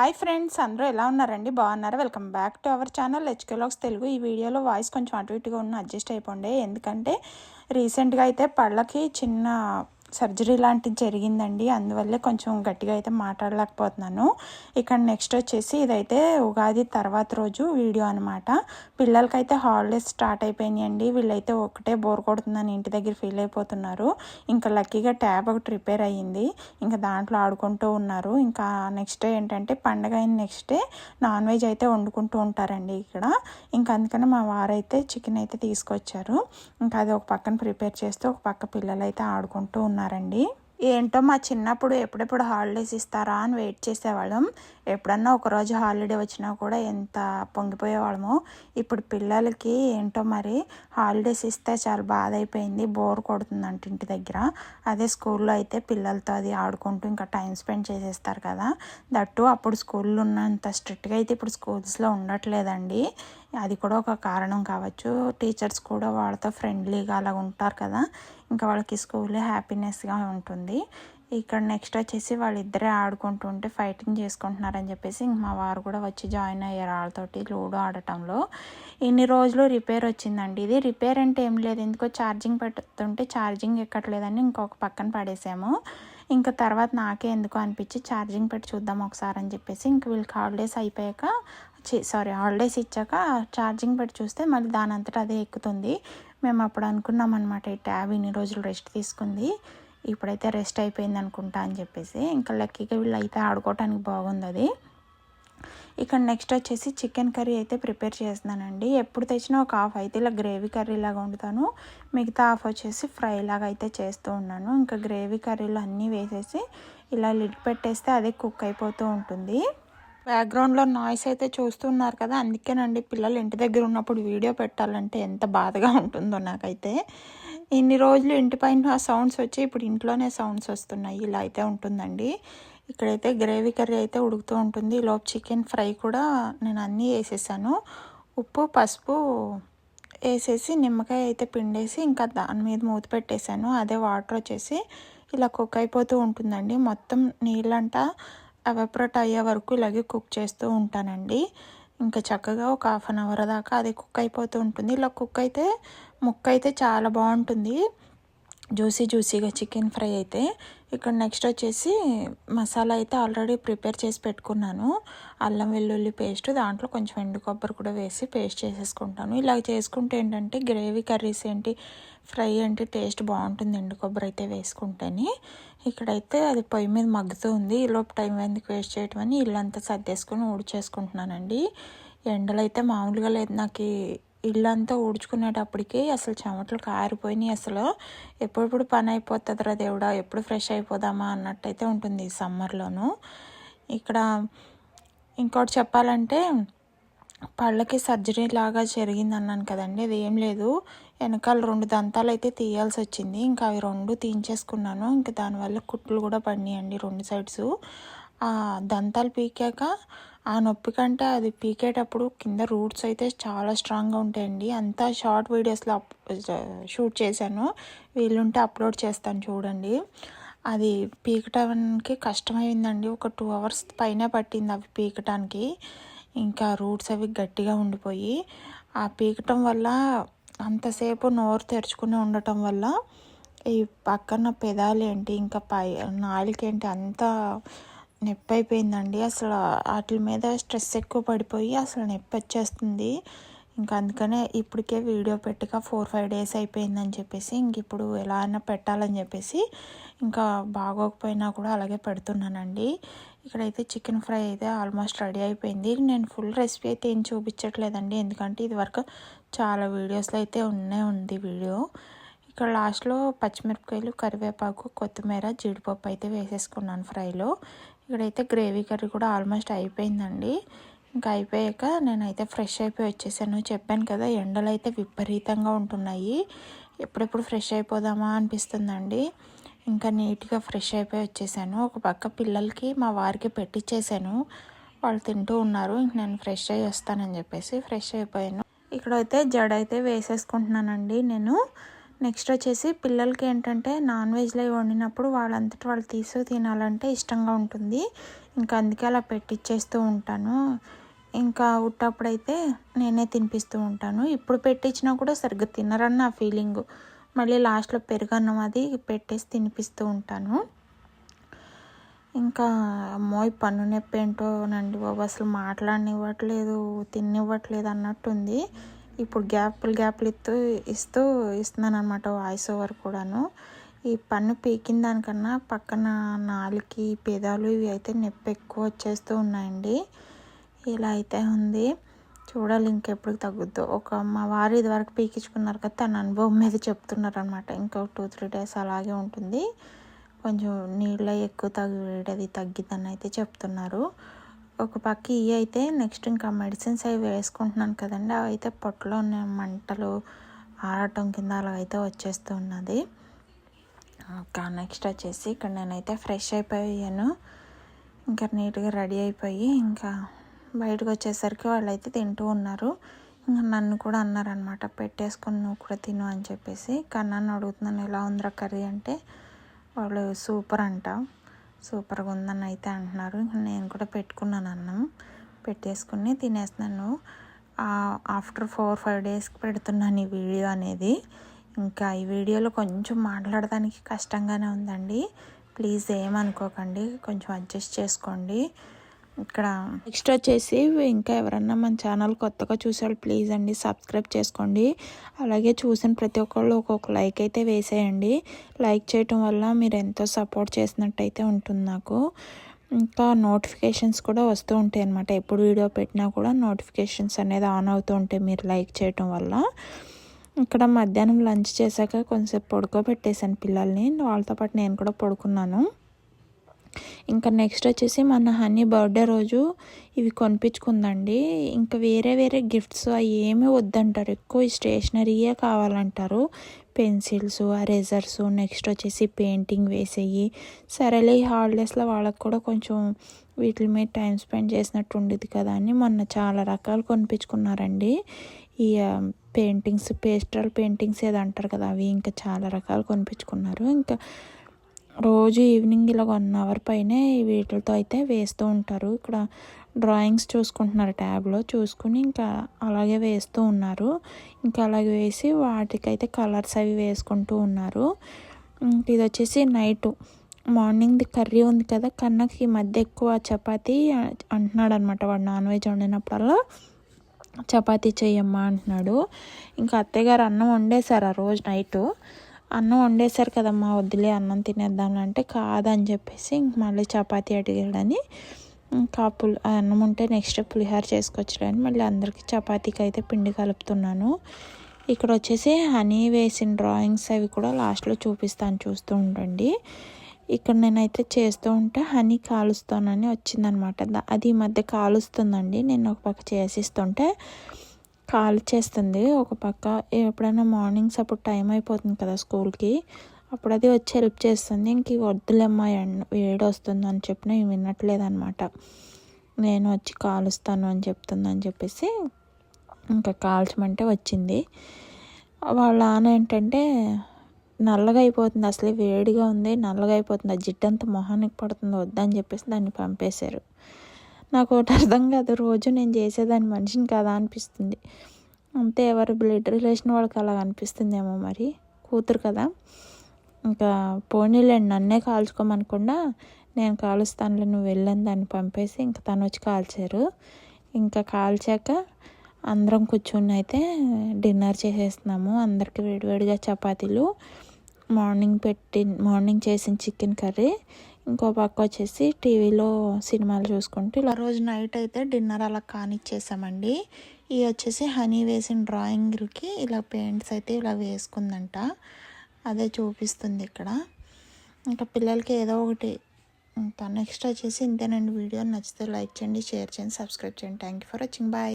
Hi friends, అందరూ ఎలా ఉన్నారండి? బాగున్నారా? Welcome back to our channel HK vlogs Telugu. ఈ వీడియోలో వాయిస్ కొంచెం అటు ఇటుగా అడ్జస్ట్ అయిపోండి. ఎందుకంటే రీసెంట్గా అయితే పళ్ళకి చిన్న సర్జరీ లాంటిది జరిగిందండి. అందువల్లే కొంచెం గట్టిగా అయితే మాట్లాడలేకపోతున్నాను. ఇక్కడ నెక్స్ట్ వచ్చేసి ఇదైతే ఉగాది తర్వాత రోజు వీడియో అనమాట. పిల్లలకైతే హాలిడేస్ స్టార్ట్ అయిపోయినాయండి. వీళ్ళైతే ఒకటే బోర్ కొడుతుందని ఇంటి దగ్గర ఫీల్ అయిపోతున్నారు. ఇంకా లక్కీగా ట్యాబ్ ఒకటి రిపేర్ అయ్యింది. ఇంకా దాంట్లో ఆడుకుంటూ ఉన్నారు. ఇంకా నెక్స్ట్ డే ఏంటంటే పండగ అయిన నెక్స్ట్ డే నాన్ వెజ్ అయితే వండుకుంటూ ఉంటారండి ఇక్కడ. ఇంకా అందుకని మా వారైతే చికెన్ అయితే తీసుకొచ్చారు. ఇంకా అది ఒక పక్కన ప్రిపేర్ చేస్తూ ఒక పక్క పిల్లలు అయితే ఆడుకుంటూ ఉన్నారండి. ఏంటో మా చిన్నప్పుడు ఎప్పుడెప్పుడు హాలిడేస్ ఇస్తారా అని వెయిట్ చేసేవాళ్ళం. ఎప్పుడన్నా ఒకరోజు హాలిడే వచ్చినా కూడా ఎంత పొంగిపోయేవాళ్ళము. ఇప్పుడు పిల్లలకి ఏంటో మరి హాలిడేస్ ఇస్తే చాలా బాధ అయిపోయింది. బోర్ కొడుతుందంట ఇంటి దగ్గర. అదే స్కూల్లో అయితే పిల్లలతో అది ఆడుకుంటూ ఇంకా టైం స్పెండ్ చేసేస్తారు కదా. దట్టు అప్పుడు స్కూల్లో ఉన్నంత స్ట్రిక్ట్గా అయితే ఇప్పుడు స్కూల్స్లో ఉండట్లేదండి. అది కూడా ఒక కారణం కావచ్చు. టీచర్స్ కూడా వాళ్ళతో ఫ్రెండ్లీగా అలా ఉంటారు కదా. ఇంకా వాళ్ళకి స్కూలే హ్యాపీనెస్గా ఉంటుంది. ఇక్కడ నెక్స్ట్ వచ్చేసి వాళ్ళిద్దరే ఆడుకుంటుంటే ఫైటింగ్ చేసుకుంటున్నారని చెప్పేసి ఇంక మా వారు కూడా వచ్చి జాయిన్ అయ్యారు వాళ్ళతోటి లూడో ఆడటంలో. ఇన్ని రోజులు రిపేర్ వచ్చిందండి. ఇది రిపేర్ అంటే ఏం లేదు, ఎందుకో ఛార్జింగ్ పెడుతుంటే ఛార్జింగ్ ఎక్కట్లేదని ఇంకొక పక్కన పడేసాము. ఇంకా తర్వాత నాకే ఎందుకో అనిపించి ఛార్జింగ్ పెట్టి చూద్దాం ఒకసారి అని చెప్పేసి ఇంక వీళ్ళకి హాలిడేస్ అయిపోయాక హాలిడేస్ ఇచ్చాక ఛార్జింగ్ పెట్టి చూస్తే మళ్ళీ దాని అంతటా అదే ఎక్కుతుంది. మేము అప్పుడు అనుకున్నాం అనమాట, ఈ ట్యాబ్ ఇన్ని రోజులు రెస్ట్ తీసుకుంది, ఇప్పుడైతే రెస్ట్ అయిపోయింది అనుకుంటా అని చెప్పేసి. ఇంకా లక్కీగా వీళ్ళు అయితే ఆడుకోవటానికి బాగుంది అది. ఇక్కడ నెక్స్ట్ వచ్చేసి చికెన్ కర్రీ అయితే ప్రిపేర్ చేస్తున్నానండి. ఎప్పుడు తెచ్చినా ఒక హాఫ్ అయితే ఇలా గ్రేవీ కర్రీ లాగా వండుతాను, మిగతా హాఫ్ వచ్చేసి ఫ్రై లాగా అయితే చేస్తూ ఉన్నాను. ఇంకా గ్రేవీ కర్రీలో అన్నీ వేసేసి ఇలా లిడ్ పెట్టేస్తే అదే కుక్ అయిపోతూ ఉంటుంది. బ్యాక్గ్రౌండ్లో నాయిస్ అయితే చూస్తున్నారు కదా, అందుకేనండి పిల్లలు ఇంటి దగ్గర ఉన్నప్పుడు వీడియో పెట్టాలంటే ఎంత బాధగా ఉంటుందో నాకైతే. ఇన్ని రోజులు ఇంటి పైన సౌండ్స్ వచ్చి ఇప్పుడు ఇంట్లోనే సౌండ్స్ వస్తున్నాయి. ఇలా అయితే ఉంటుందండి. ఇక్కడైతే గ్రేవీ కర్రీ అయితే ఉడుకుతూ ఉంటుంది. లోపు చికెన్ ఫ్రై కూడా నేను అన్నీ వేసేసాను. ఉప్పు పసుపు వేసేసి నిమ్మకాయ అయితే పిండేసి ఇంకా దాని మీద మూత పెట్టేశాను. అదే వాటర్ వచ్చేసి ఇలా కుక్ అయిపోతూ ఉంటుందండి. మొత్తం నీళ్ళంటా ఎవపరేట్ అయ్యే వరకు ఇలాగే కుక్ చేస్తూ ఉంటానండి. ఇంకా చక్కగా ఒక హాఫ్ అన్ అవర్ దాకా అది కుక్ అయిపోతూ ఉంటుంది. ఇలా కుక్ అయితే ముక్క అయితే చాలా బాగుంటుంది, జ్యూసీగా చికెన్ ఫ్రై అయితే. ఇక్కడ నెక్స్ట్ వచ్చేసి మసాలా అయితే ఆల్రెడీ ప్రిపేర్ చేసి పెట్టుకున్నాను. అల్లం వెల్లుల్లి పేస్ట్, దాంట్లో కొంచెం ఎండు కొబ్బరి కూడా వేసి పేస్ట్ చేసేసుకుంటాను. ఇలా చేసుకుంటే ఏంటంటే గ్రేవీ కర్రీస్ ఏంటి ఫ్రై ఏంటి టేస్ట్ బాగుంటుంది ఎండు కొబ్బరి అయితే వేసుకుంటేనే. ఇక్కడైతే అది పొయ్యి మీద మగ్గుతూ ఉంది. ఈలోపు టైం ఎందుకు వేస్ట్ చేయటం అని ఇల్లంతా సర్దేసుకొని ఊడ్చేసుకుంటున్నానండి. ఎండలు అయితే మామూలుగా లేదు. నాకు ఇల్లంతా ఊడ్చుకునేటప్పటికి అసలు చెమటలు కారిపోయినాయి. అసలు ఎప్పుడెప్పుడు పని అయిపోతుందిరా దేవుడా, ఎప్పుడు ఫ్రెష్ అయిపోదామా అన్నట్టయితే ఉంటుంది ఈ సమ్మర్లోనూ. ఇక్కడ ఇంకోటి చెప్పాలంటే పళ్ళకి సర్జరీ లాగా జరిగింది అన్నాను కదండి, అది ఏం లేదు. వెనకాల 2 దంతాలు అయితే తీయాల్సి వచ్చింది. ఇంకా అవి 2 తీయించేసుకున్నాను. ఇంకా దానివల్ల కుట్లు కూడా పడినాయండి 2 సైడ్స్. ఆ దంతాలు పీకాక ఆ నొప్పి కంటే అది పీకేటప్పుడు కింద రూట్స్ అయితే చాలా స్ట్రాంగ్గా ఉంటాయండి. అంతా షార్ట్ వీడియోస్లో షూట్ చేశాను, వీలుంటే అప్లోడ్ చేస్తాను చూడండి. అది పీకటానికి కష్టమైందండి. ఒక 2 hours పైన పట్టింది అవి పీకటానికి. ఇంకా రూట్స్ అవి గట్టిగా ఉండిపోయి ఆ పీకటం వల్ల అంతసేపు నోరు తెరుచుకుని ఉండటం వల్ల ఈ పక్కన పెదాలు ఏంటి ఇంకా నాలుకేంటి అంతా నొప్పి అయిపోయిందండి. అసలు వాటి మీద స్ట్రెస్ ఎక్కువ పడిపోయి అసలు నొప్పి వచ్చేస్తుంది. ఇంకా అందుకనే ఇప్పటికే వీడియో పెట్టక 4-5 days అయిపోయిందని చెప్పేసి ఇంక ఇప్పుడు ఎలా అయినా పెట్టాలని చెప్పేసి ఇంకా బాగోకపోయినా కూడా అలాగే పెడుతున్నానండి. ఇక్కడైతే చికెన్ ఫ్రై అయితే ఆల్మోస్ట్ రెడీ అయిపోయింది. నేను ఫుల్ రెసిపీ అయితే ఏం చూపించట్లేదండి, ఎందుకంటే ఇది వరకు చాలా వీడియోస్లో అయితే ఉంది వీడియో. ఇక్కడ లాస్ట్లో పచ్చిమిరపకాయలు, కరివేపాకు, కొత్తిమీర, జీడిపప్పు అయితే వేసేసుకున్నాను ఫ్రైలో. ఇక్కడైతే గ్రేవీ కర్రీ కూడా ఆల్మోస్ట్ అయిపోయిందండి. ఇంకా అయిపోయాక నేనైతే ఫ్రెష్ అయిపోయి వచ్చేసాను. చెప్పాను కదా ఎండలు అయితే విపరీతంగా ఉంటున్నాయి. ఎప్పుడెప్పుడు ఫ్రెష్ అయిపోదామా అనిపిస్తుందండి. ఇంకా నీట్గా ఫ్రెష్ అయిపోయి వచ్చేసాను. ఒక పక్క పిల్లలకి మా వారికి పెట్టించేసాను, వాళ్ళు తింటూ ఉన్నారు. ఇంక నేను ఫ్రెష్ అయ్యి వస్తానని చెప్పేసి ఫ్రెష్ అయిపోయాను. ఇక్కడైతే జడ అయితే వేసేసుకుంటున్నానండి. నేను నెక్స్ట్ వచ్చేసి పిల్లలకి ఏంటంటే నాన్ వెజ్లో వండినప్పుడు వాళ్ళంతటి వాళ్ళు తినాలంటే ఇష్టంగా ఉంటుంది. ఇంకా అందుకే అలా పెట్టిచ్చేస్తూ ఉంటాను. ఇంకా ఉట్టప్పుడైతే నేనే తినిపిస్తూ ఉంటాను. ఇప్పుడు పెట్టించినా కూడా సరిగ్గా తినరని నా ఫీలింగు. మళ్ళీ లాస్ట్లో పెరుగన్నం అది పెట్టేసి తినిపిస్తూ ఉంటాను. ఇంకా అమ్మో ఈ పన్ను నొప్పి ఏంటోనండి బాబు, అసలు మాట్లాడనివ్వట్లేదు, తిన్నివ్వట్లేదు అన్నట్టుంది. ఇప్పుడు గ్యాప్లు ఇస్తున్నాను అనమాట వాయిస్ ఓవర్ కూడాను. ఈ పన్ను పీకిన దానికన్నా పక్కన నాలుకి పెదాలు ఇవి అయితే నొప్పి ఎక్కువ వచ్చేస్తూ ఉన్నాయండి. ఇలా అయితే ఉంది, చూడాలి ఇంకెప్పుడు తగ్గుద్దో. మా వారు ఇదివరకు పీకించుకున్నారు కదా, తన అనుభవం మీద చెప్తున్నారు అనమాట. ఇంకో 2-3 డేస్ అలాగే ఉంటుంది, కొంచెం నీళ్ళ ఎక్కువ వేడది తగ్గిద్దని అయితే చెప్తున్నారు. ఒక పక్క ఇవి అయితే నెక్స్ట్ ఇంకా మెడిసిన్స్ అవి వేసుకుంటున్నాను కదండి, అవి అయితే పొట్టలో ఉన్న మంటలు ఆరటం కింద అలా అయితే వచ్చేస్తున్నది. ఇంకా నెక్స్ట్ వచ్చేసి ఇక్కడ నేనైతే ఫ్రెష్ అయిపోయాను. ఇంకా నీట్గా రెడీ అయిపోయి ఇంకా బయటకు వచ్చేసరికి వాళ్ళు అయితే తింటూ ఉన్నారు. ఇంకా నన్ను కూడా అన్నారనమాట, పెట్టేసుకొని నువ్వు కూడా తిను అని చెప్పేసి. కన్నాను అడుగుతున్నాను, ఎలా ఉందిరా కర్రీ అంటే వాళ్ళు సూపర్గా ఉందని అయితే అంటున్నారు. నేను కూడా పెట్టుకున్నాను, అన్నం పెట్టేసుకుని తినేస్తున్నాను. ఆఫ్టర్ 4-5 డేస్కి పెడుతున్నాను ఈ వీడియో అనేది. ఇంకా ఈ వీడియోలో కొంచెం మాట్లాడడానికి కష్టంగానే ఉందండి, ప్లీజ్ ఏమనుకోకండి, కొంచెం అడ్జస్ట్ చేసుకోండి. ఇక్కడ నెక్స్ట్ వచ్చేసి ఇంకా ఎవరన్నా మన ఛానల్ కొత్తగా చూసారు ప్లీజ్ అండి సబ్స్క్రైబ్ చేసుకోండి. అలాగే చూసిన ప్రతి ఒక్కళ్ళు ఒక్కొక్క లైక్ అయితే వేసేయండి. లైక్ చేయటం వల్ల మీరు ఎంతో సపోర్ట్ చేసినట్టయితే ఉంటుంది నాకు. ఇంకా నోటిఫికేషన్స్ కూడా వస్తూ ఉంటాయి అన్నమాట, ఎప్పుడు వీడియో పెట్టినా కూడా నోటిఫికేషన్స్ అనేది ఆన్ అవుతూ ఉంటాయి మీరు లైక్ చేయటం వల్ల. ఇక్కడ మధ్యాహ్నం లంచ్ చేశాక కొంచెంసేపు పడుకోబెట్టేశాను పిల్లల్ని, వాళ్ళతో పాటు నేను కూడా పడుకున్నాను. ఇంకా నెక్స్ట్ వచ్చేసి మన హనీ బర్త్డే రోజు ఇవి కొనిపించుకుందండి. ఇంకా వేరే గిఫ్ట్స్ అవి ఏమీ వద్దంటారు, ఎక్కువ స్టేషనరీయే కావాలంటారు. పెన్సిల్స్, ఎరేజర్స్, నెక్స్ట్ వచ్చేసి పెయింటింగ్ వేసేవి. సరేలే ఈ హాలిడేస్లో వాళ్ళకి కూడా కొంచెం వీటి మీద టైం స్పెండ్ చేసినట్టు ఉండేది కదా అని మొన్న చాలా రకాలు కొనిపించుకున్నారండి. ఈ పెయింటింగ్స్, పేస్టల్ పెయింటింగ్స్ ఏదో అంటారు కదా, అవి ఇంకా చాలా రకాలు కొనిపించుకున్నారు. ఇంకా రోజు ఈవినింగ్ ఇలా 1 అవర్ పైనే వీటితో అయితే వేస్తూ ఉంటారు. ఇక్కడ డ్రాయింగ్స్ చూసుకుంటున్నారు, ట్యాబ్లో చూసుకుని ఇంకా అలాగే వేస్తూ ఉన్నారు. ఇంకా అలాగే వేసి వాటికైతే కలర్స్ అవి వేసుకుంటూ ఉన్నారు. ఇది వచ్చేసి నైటు మార్నింగ్ది కర్రీ ఉంది కదా, కన్నకి ఈ మధ్య ఎక్కువ చపాతీ అంటున్నాడు అనమాట. వాడు నాన్ వెజ్ వండినప్పుడల్లా చపాతీ చెయ్యమ్మా అంటున్నాడు. ఇంకా అత్తయ్య గారు అన్నం వండేశారు ఆ రోజు నైటు. అన్నం వండేశారు కదమ్మా, వద్దులే అన్నం తినేద్దాం అంటే కాదని చెప్పేసి ఇంక మళ్ళీ చపాతీ అడిగాడని ఇంకా అన్నం ఉంటే నెక్స్ట్ పులిహోర చేసుకొచ్చలేని మళ్ళీ అందరికీ చపాతీకి అయితే పిండి కలుపుతున్నాను. ఇక్కడ వచ్చేసి హనీ వేసిన డ్రాయింగ్స్ అవి కూడా లాస్ట్లో చూపిస్తాను, చూస్తూ ఉండండి. ఇక్కడ నేనైతే చేస్తూ ఉంటే హనీ కాలుస్తానని వచ్చిందనమాట. అది ఈ మధ్య కాలుస్తుందండి, నేను ఒక పక్క చేసిస్తుంటే కాల్ చేస్తుంది ఒక పక్క. ఎప్పుడైనా మార్నింగ్స్ అప్పుడు టైం అయిపోతుంది కదా స్కూల్కి, అప్పుడు అది వచ్చి హెల్ప్ చేస్తుంది. ఇంక వద్దులేమ్మా వేడి వస్తుంది అని చెప్పిన వినట్లేదు అనమాట. నేను వచ్చి కాలుస్తాను అని చెప్తుందని చెప్పేసి ఇంకా కాల్చమంటే వచ్చింది. వాళ్ళ నాన్న ఏంటంటే నల్లగా అయిపోతుంది, అసలే వేడిగా ఉంది, నల్లగా అయిపోతుంది, ఆ జిడ్డంతా మొహానికి పడుతుంది, వద్దని చెప్పేసి దాన్ని పంపేశారు. నాకు ఒకటి అర్థం కాదు, రోజు నేను చేసేదాన్ని మనిషిని కదా అనిపిస్తుంది. అంతే, ఎవరు బ్లడ్ రిలేషన్ వాళ్ళకి అలా అనిపిస్తుందేమో మరి, కూతురు కదా. ఇంకా పోనీలేండి, నన్నే కాల్చుకోమనకుండా నేను కాలుస్తానులే నువ్వు వెళ్ళని దాన్ని పంపేసి ఇంకా తను వచ్చి కాల్చారు. ఇంకా కాల్చాక అందరం కూర్చొని అయితే డిన్నర్ చేసేస్తున్నాము. అందరికి వేడివేడిగా చపాతీలు, మార్నింగ్ చేసిన చికెన్ కర్రీ, ఇంకో పక్క వచ్చేసి టీవీలో సినిమాలు చూసుకుంటూ ఇలా రోజు నైట్ అయితే డిన్నర్ అలా కానిచ్చేసామండి. ఇవి వచ్చేసి హనీ వేసిన డ్రాయింగ్కి ఇలా పెయింట్స్ అయితే ఇలా వేసుకుందంట, అదే చూపిస్తుంది ఇక్కడ. ఇంకా పిల్లలకి ఏదో ఒకటి. ఇంకా నెక్స్ట్ వచ్చేసి ఇంతేనండి వీడియో. నచ్చితే లైక్ చేయండి, షేర్ చేయండి, సబ్స్క్రైబ్ చేయండి. Thank you for watching, bye.